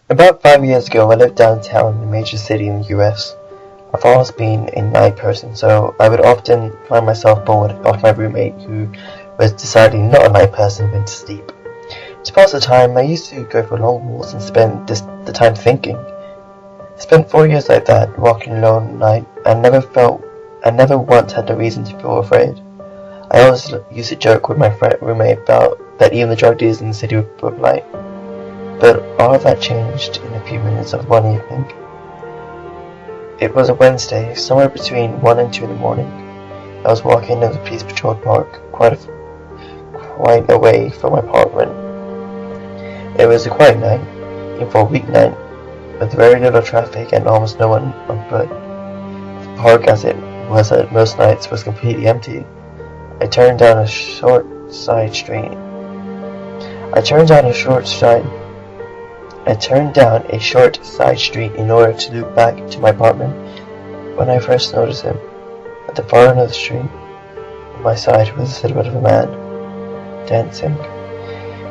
About 5 years ago, I lived downtown in a major city in the US. I've always been a night person, so I would often find myself bored of my roommate who was decidedly not a night person went to sleep. To pass the time, I used to go for long walks and spend the time thinking. I spent 4 years like that, walking alone at night, and never once had a reason to feel afraid. I always used to joke with my roommate about that even the drug dealers in the city were polite. But all of that changed in a few minutes of one evening. It was a Wednesday, somewhere between 1 and 2 in the morning. I was walking in the police patrol park, quite away from my apartment. It was a quiet night, even for a weeknight, with very little traffic and almost no one on foot. The park, as it was at most nights, was completely empty. I turned down a short side street in order to loop back to my apartment when I first noticed him. At the far end of the street, on my side, was the silhouette of a man, dancing.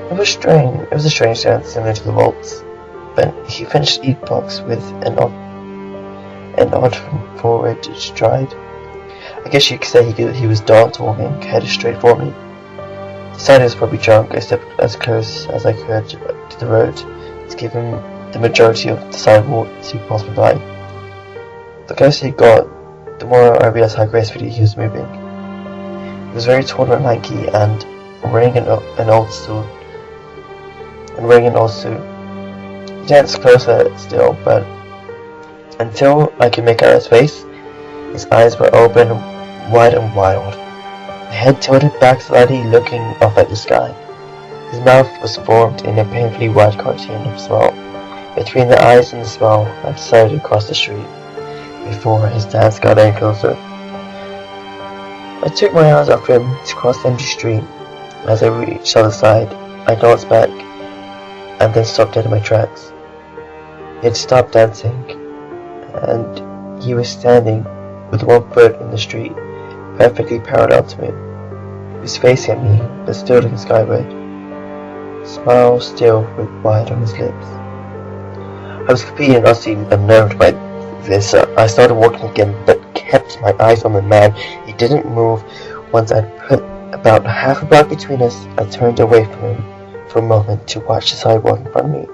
It was a strange dance similar to the waltz, but he finished each box with an odd forward stride. I guess you could say he was dance walking, headed straight for me. Decided I was probably drunk. I stepped as close as I could to the road to give him the majority of the sidewalk to pass me by. The closer he got, the more I realized how gracefully he was moving. He was very tall and lanky, and wearing an old suit. He danced closer still, but until I could make out his face, his eyes were open, wide and wild. The head tilted back slightly, looking up at the sky. His mouth was formed in a painfully wide cartoon of a smile. Between the eyes and the smile, I decided to cross the street before his dance got any closer. I took my eyes off him to cross the empty street. As I reached the other side, I glanced back and then stopped dead in my tracks. He had stopped dancing, and he was standing with one foot in the street, perfectly parallel to me. He was facing at me, but still looking skyward, smile still wide on his lips. I was completely and utterly unnerved by this. I started walking again, but kept my eyes on the man. He didn't move. Once I'd put about half a block between us, I turned away from him for a moment to watch the sidewalk in front of me.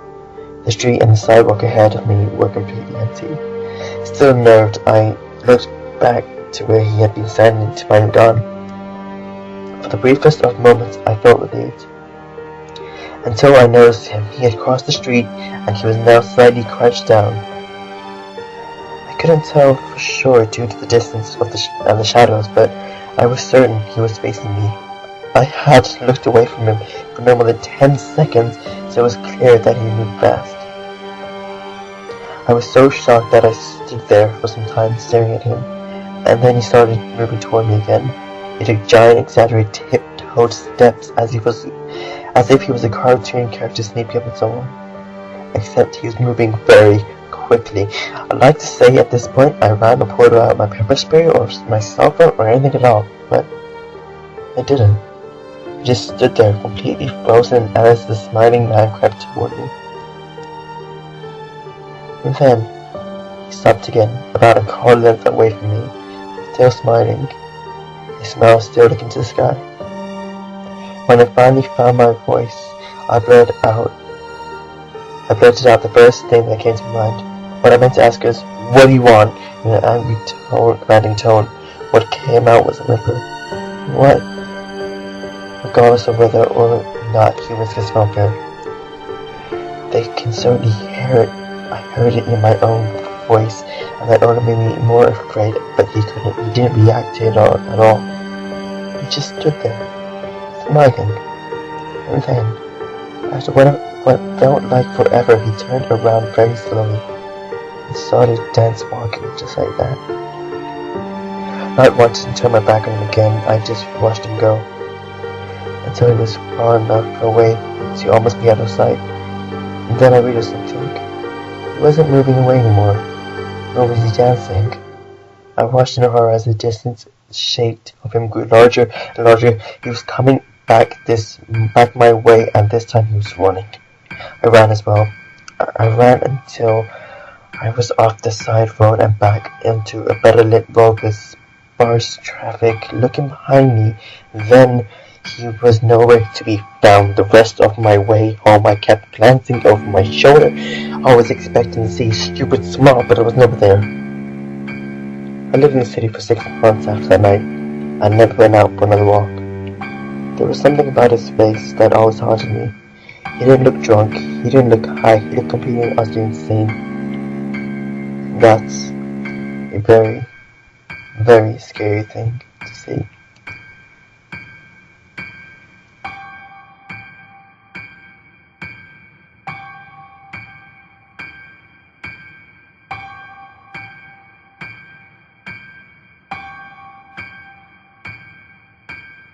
The street and the sidewalk ahead of me were completely empty. Still unnerved, I looked back to where he had been standing to find him gone. For the briefest of moments, I felt relieved. Until I noticed him, he had crossed the street, and he was now slightly crouched down. I couldn't tell for sure due to the distance and the shadows, but I was certain he was facing me. I had looked away from him for no more than 10 seconds, so it was clear that he moved fast. I was so shocked that I stood there for some time staring at him, and then he started moving toward me again. He took giant, exaggerated, tiptoed steps as if he was a cartoon character sneaking up on someone. Except he was moving very quickly. I'd like to say at this point I ran or pulled out my pepper spray or my cell phone or anything at all, but I didn't. I just stood there completely frozen as the smiling man crept toward me. And then he stopped again, about a car length away from me, still smiling, his smile still looking to the sky. When I finally found my voice, I blurted out the first thing that came to mind. What I meant to ask was, "What do you want?" in an angry commanding tone. What came out was a whimper. What? Regardless of whether or not humans can smell fear, they can certainly hear it. I heard it in my own voice, and that only made me more afraid, but he didn't react to it at all. He just stood there, smiling, and then, after what felt like forever, he turned around very slowly and started dance walking just like that. Not wanting to turn my back on him again, I just watched him go, until he was far enough away to almost be out of sight, and then I realized something. He wasn't moving away anymore, nor was he dancing. I watched in horror as the distance shape of him grew larger and larger. He was coming back my way, and this time he was running. I ran as well. I ran until I was off the side road and back into a better lit road with sparse traffic. Looking behind me, then he was nowhere to be found. The rest of my way home I kept glancing over my shoulder. I was expecting to see a stupid smile, but it was never there. I lived in the city for 6 months after that night. I never went out for another walk. There was something about his face that always haunted me. He didn't look drunk, he didn't look high, he looked completely and utterly insane. That's a very, very scary thing to see.